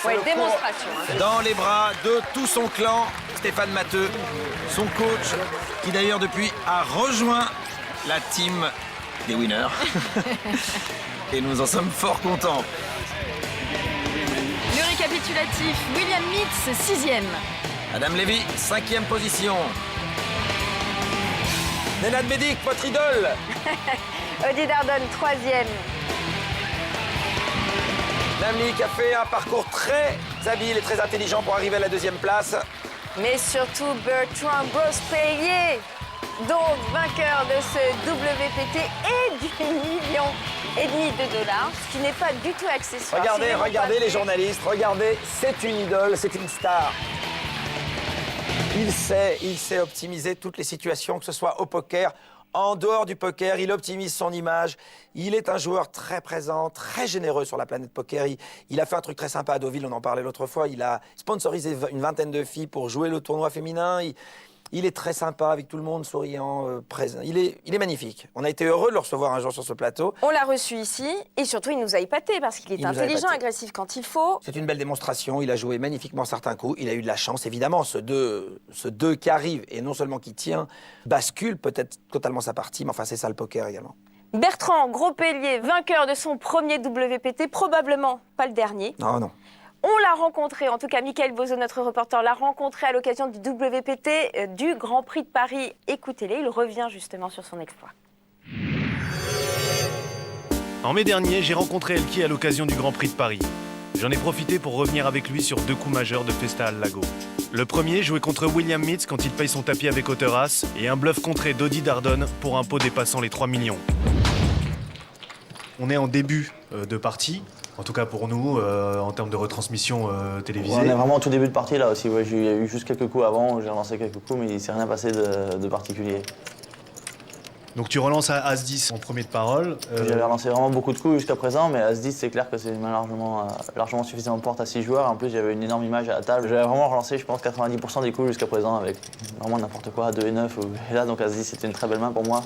C'est Ouais, le démonstration. cours dans les bras de tout son clan. Stéphane Matteux, son coach, qui d'ailleurs depuis a rejoint la team des winners. Et nous en sommes fort contents. Le récapitulatif, William Mitz, 6e. Adam Levy, 5e position. Nenad Medik, votre idole. Audi Dardon, 3e. Namli qui a fait un parcours très habile et très intelligent pour arriver à la 2e place. Mais surtout Bertrand Grospellier, donc vainqueur de ce WPT et du $1,5 million de dollars, ce qui n'est pas du tout accessoire. Regardez, Si vous regardez voyez les journalistes, regardez, c'est une idole, c'est une star. Il sait optimiser toutes les situations, que ce soit au poker, en dehors du poker, il optimise son image. Il est un joueur très présent, très généreux sur la planète poker. Il a fait un truc très sympa à Deauville, on en parlait l'autre fois. Il a sponsorisé une vingtaine de filles pour jouer le tournoi féminin. Il est très sympa avec tout le monde, souriant, présent. Il est magnifique. On a été heureux de le recevoir un jour sur ce plateau. On l'a reçu ici et surtout il nous a épaté parce qu'il est Il nous a intelligent, épaté. agressif quand il faut. C'est une belle démonstration. Il a joué magnifiquement certains coups. Il a eu de la chance, évidemment. Ce 2 qui arrive et non seulement qui tient, bascule peut-être totalement sa partie. Mais enfin, c'est ça le poker également. Bertrand Grospellier, vainqueur de son premier WPT, probablement pas le dernier. Non, non. On l'a rencontré, en tout cas Mickaël Bozo, notre reporter, l'a rencontré à l'occasion du WPT du Grand Prix de Paris. Écoutez-les, il revient justement sur son exploit. En mai dernier, j'ai rencontré Elki à l'occasion du Grand Prix de Paris. J'en ai profité pour revenir avec lui sur 2 coups majeurs de Festa al Lago. Le premier, joué contre William Mitz quand il paye son tapis avec Otteras, et un bluff contré d'Audi Dardon pour un pot dépassant les 3 millions. On est en début de partie, en tout cas pour nous, en termes de retransmission télévisée. On est vraiment au tout début de partie là aussi. Ouais, j'ai eu juste quelques coups avant, j'ai relancé quelques coups, mais il ne s'est rien passé de particulier. Donc tu relances à As-10 en premier de parole. J'avais relancé vraiment beaucoup de coups jusqu'à présent, mais As-10, c'est clair que c'est largement suffisamment porte à 6 joueurs. En plus, j'avais une énorme image à la table. J'avais vraiment relancé, je pense, 90% des coups jusqu'à présent avec vraiment n'importe quoi, 2 et 9. Et là, donc As-10, c'était une très belle main pour moi.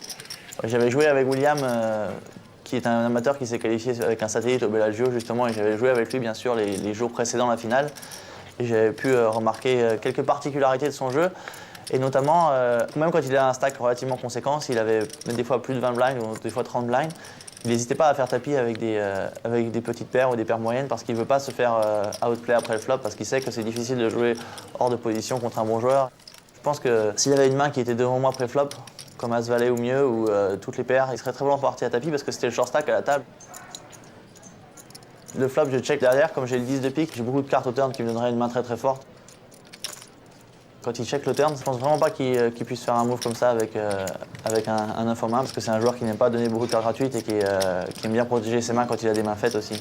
J'avais joué avec William, qui est un amateur qui s'est qualifié avec un satellite au Bellagio, justement, et j'avais joué avec lui, bien sûr, les jours précédant la finale. Et j'avais pu remarquer quelques particularités de son jeu. Et notamment, même quand il a un stack relativement conséquent, il avait des fois plus de 20 blinds ou des fois 30 blinds, il n'hésitait pas à faire tapis avec des petites paires ou des paires moyennes parce qu'il ne veut pas se faire outplay après le flop, parce qu'il sait que c'est difficile de jouer hors de position contre un bon joueur. Je pense que s'il avait une main qui était devant moi pré-flop, comme As-Valet ou mieux, ou toutes les paires, il serait très bon parti à tapis parce que c'était le short stack à la table. Le flop, je check derrière, comme j'ai le 10 de pique, j'ai beaucoup de cartes au turn qui me donneraient une main très très forte. Quand il check le turn, je pense vraiment pas qu'il puisse faire un move comme ça avec un 9 en main, parce que c'est un joueur qui n'aime pas donner beaucoup de cartes gratuites et qui aime bien protéger ses mains quand il a des mains faites aussi.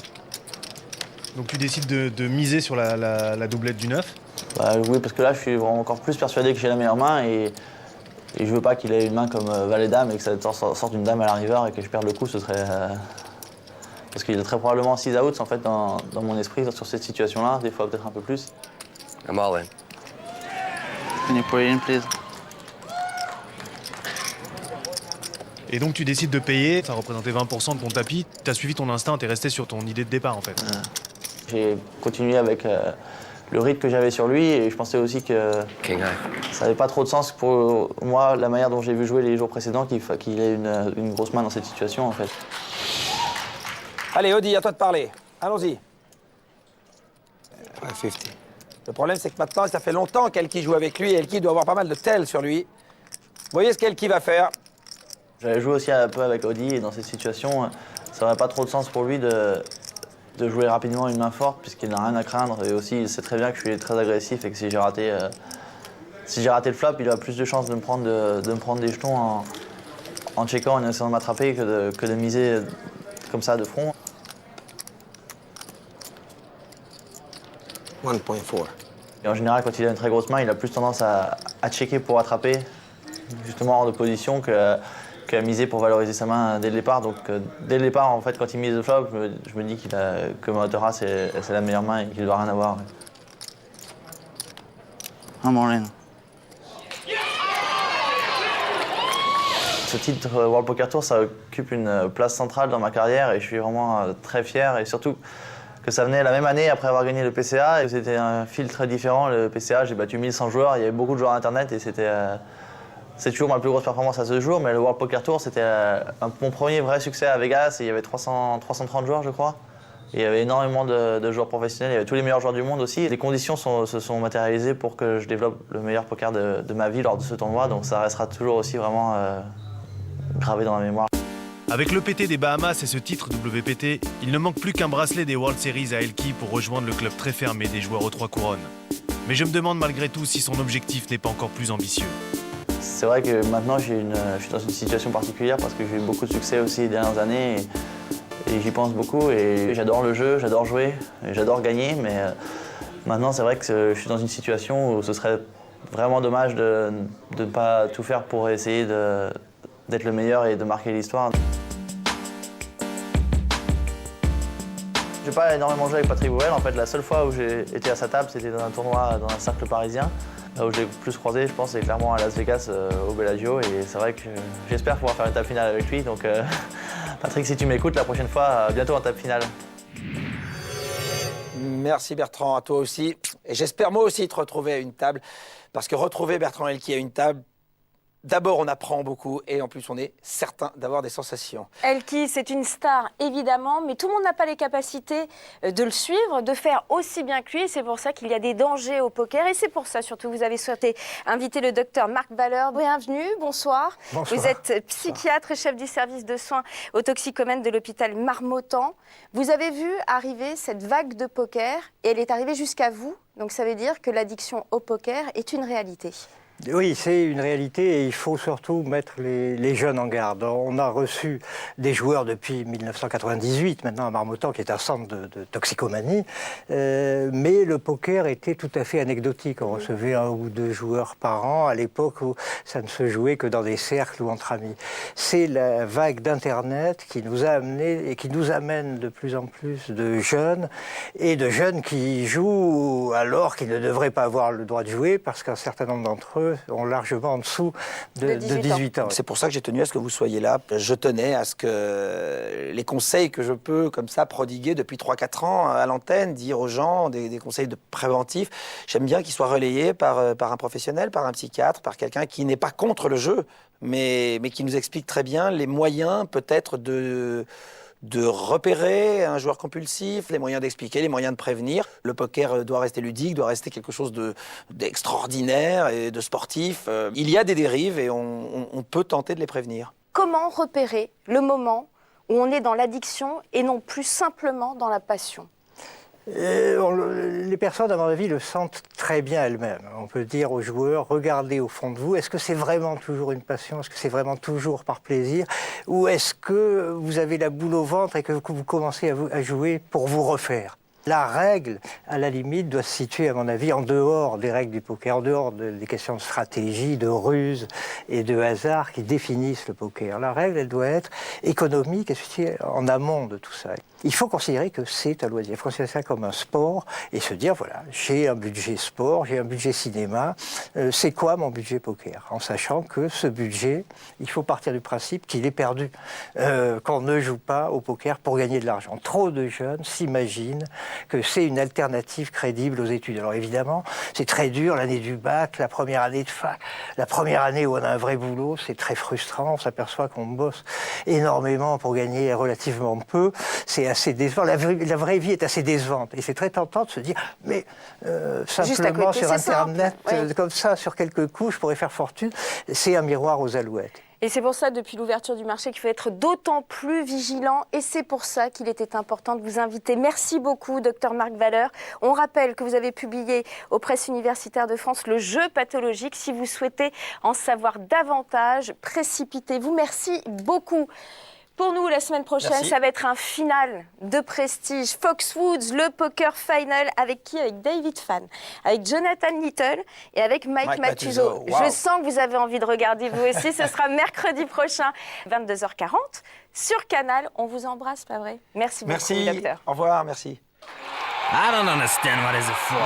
Donc tu décides de miser sur la doublette du 9 ? Bah, oui, parce que là, je suis vraiment encore plus persuadé que j'ai la meilleure main et je veux pas qu'il ait une main comme Valet-Dame et que ça sorte une dame à la river et que je perde le coup, ce serait... Parce qu'il a très probablement 6 outs en fait dans mon esprit sur cette situation-là, des fois peut-être un peu plus. I'm all in. Can you put it in, please? Et donc tu décides de payer, ça représentait 20% de ton tapis, tu as suivi ton instinct, tu es resté sur ton idée de départ en fait. J'ai continué avec le rythme que j'avais sur lui et je pensais aussi que ça n'avait pas trop de sens pour moi, la manière dont j'ai vu jouer les jours précédents, qu'il ait une grosse main dans cette situation en fait. Allez, Audi, à toi de parler. Allons-y. 550. Le problème, c'est que maintenant, ça fait longtemps qu'Elki joue avec lui et Elki doit avoir pas mal de tels sur lui. Voyez ce qu'Elki va faire. J'avais joué aussi un peu avec Audi et dans cette situation, ça n'aurait pas trop de sens pour lui de jouer rapidement une main forte puisqu'il n'a rien à craindre. Et aussi, il sait très bien que je suis très agressif et que si j'ai raté le flop, il a plus de chances de me prendre des jetons en checkant et en essayant de m'attraper que de miser comme ça de front. 1.4. Et en général, quand il a une très grosse main, il a plus tendance à checker pour attraper, justement hors de position, qu'à miser pour valoriser sa main dès le départ. Donc dès le départ, en fait, quand il mise le flop, je me dis que Otteras, c'est la meilleure main et qu'il ne doit rien avoir. I'm all in. Ce titre World Poker Tour, ça occupe une place centrale dans ma carrière et je suis vraiment très fier. Et surtout que ça venait la même année après avoir gagné le PCA. C'était un fil très différent. Le PCA, j'ai battu 1100 joueurs, il y avait beaucoup de joueurs Internet et c'est toujours ma plus grosse performance à ce jour. Mais le World Poker Tour, c'était mon premier vrai succès à Vegas. Et il y avait 330 joueurs, je crois. Et il y avait énormément de joueurs professionnels, il y avait tous les meilleurs joueurs du monde aussi. Les conditions se sont matérialisées pour que je développe le meilleur poker de ma vie lors de ce tournoi. Donc ça restera toujours aussi vraiment gravé dans la mémoire. Avec l'EPT des Bahamas et ce titre WPT, il ne manque plus qu'un bracelet des World Series à Elki pour rejoindre le club très fermé des joueurs aux 3 couronnes. Mais je me demande malgré tout si son objectif n'est pas encore plus ambitieux. C'est vrai que maintenant je suis dans une situation particulière parce que j'ai eu beaucoup de succès aussi les dernières années et j'y pense beaucoup et j'adore le jeu, j'adore jouer, et j'adore gagner, mais maintenant c'est vrai que je suis dans une situation où ce serait vraiment dommage de ne pas tout faire pour essayer d'être le meilleur et de marquer l'histoire. J'ai pas énormément joué avec Patrick Bruel. En fait, la seule fois où j'ai été à sa table, c'était dans un tournoi dans un cercle parisien. Là où j'ai le plus croisé, je pense, c'est clairement à Las Vegas, au Bellagio. Et c'est vrai que j'espère pouvoir faire une table finale avec lui. Donc, Patrick, si tu m'écoutes, la prochaine fois, bientôt en table finale. Merci Bertrand, à toi aussi. Et j'espère moi aussi te retrouver à une table. Parce que retrouver Bertrand Elki à une table, D'abord, on apprend beaucoup et en plus, on est certain d'avoir des sensations. Elki, c'est une star, évidemment, mais tout le monde n'a pas les capacités de le suivre, de faire aussi bien que lui. C'est pour ça qu'il y a des dangers au poker. Et c'est pour ça, surtout, vous avez souhaité inviter le docteur Marc Valeur. Bienvenue, bonsoir. Bonsoir. Vous êtes psychiatre et chef du service de soins aux toxicomènes de l'hôpital Marmottan. Vous avez vu arriver cette vague de poker et elle est arrivée jusqu'à vous. Donc ça veut dire que l'addiction au poker est une réalité. Oui, c'est une réalité et il faut surtout mettre les jeunes en garde. On a reçu des joueurs depuis 1998, maintenant à Marmottan, qui est un centre de toxicomanie, mais le poker était tout à fait anecdotique. On recevait 1 ou 2 joueurs par an à l'époque où ça ne se jouait que dans des cercles ou entre amis. C'est la vague d'Internet qui nous a amené et qui nous amène de plus en plus de jeunes et de jeunes qui jouent alors qu'ils ne devraient pas avoir le droit de jouer parce qu'un certain nombre d'entre eux ont largement en dessous de 18 ans. C'est pour ça que j'ai tenu à ce que vous soyez là. Je tenais à ce que les conseils que je peux comme ça prodiguer depuis 3-4 ans à l'antenne, dire aux gens des conseils de préventifs, j'aime bien qu'ils soient relayés par un professionnel, par un psychiatre, par quelqu'un qui n'est pas contre le jeu, mais qui nous explique très bien les moyens peut-être de repérer un joueur compulsif, les moyens d'expliquer, les moyens de prévenir. Le poker doit rester ludique, doit rester quelque chose d'extraordinaire et de sportif. Il y a des dérives et on peut tenter de les prévenir. Comment repérer le moment où on est dans l'addiction et non plus simplement dans la passion ? Les personnes, à mon avis, le sentent très bien elles-mêmes. On peut dire aux joueurs, regardez au fond de vous, est-ce que c'est vraiment toujours une passion? Est-ce que c'est vraiment toujours par plaisir? Ou est-ce que vous avez la boule au ventre et que vous commencez à jouer pour vous refaire? La règle, à la limite, doit se situer, à mon avis, en dehors des règles du poker, en dehors des questions de stratégie, de ruse et de hasard qui définissent le poker. La règle, elle doit être économique et située en amont de tout ça. Il faut considérer que c'est un loisir. Il faut considérer ça comme un sport et se dire, voilà, j'ai un budget sport, j'ai un budget cinéma, c'est quoi mon budget poker? En sachant que ce budget, il faut partir du principe qu'il est perdu, qu'on ne joue pas au poker pour gagner de l'argent. Trop de jeunes s'imaginent que c'est une alternative crédible aux études. Alors évidemment, c'est très dur, l'année du bac, la première année de fac, la première année où on a un vrai boulot, c'est très frustrant, on s'aperçoit qu'on bosse énormément pour gagner relativement peu, c'est assez décevant, la vraie vie est assez décevante, et c'est très tentant de se dire, mais simplement sur Internet, comme ça, sur quelques coups, je pourrais faire fortune, c'est un miroir aux alouettes. Et c'est pour ça, depuis l'ouverture du marché, qu'il faut être d'autant plus vigilant. Et c'est pour ça qu'il était important de vous inviter. Merci beaucoup, docteur Marc Valeur. On rappelle que vous avez publié aux Presses universitaires de France le jeu pathologique. Si vous souhaitez en savoir davantage, précipitez-vous. Merci beaucoup. Pour nous, la semaine prochaine, ça va être un final de prestige. Foxwoods, le poker final, avec qui? Avec David Fan, avec Jonathan Little et avec Mike Matuzzo. Wow. Je sens que vous avez envie de regarder vous aussi. Ce sera mercredi prochain, 22h40, sur Canal. On vous embrasse, pas vrai? Merci beaucoup, docteur. Au revoir, merci. I don't understand what is it for.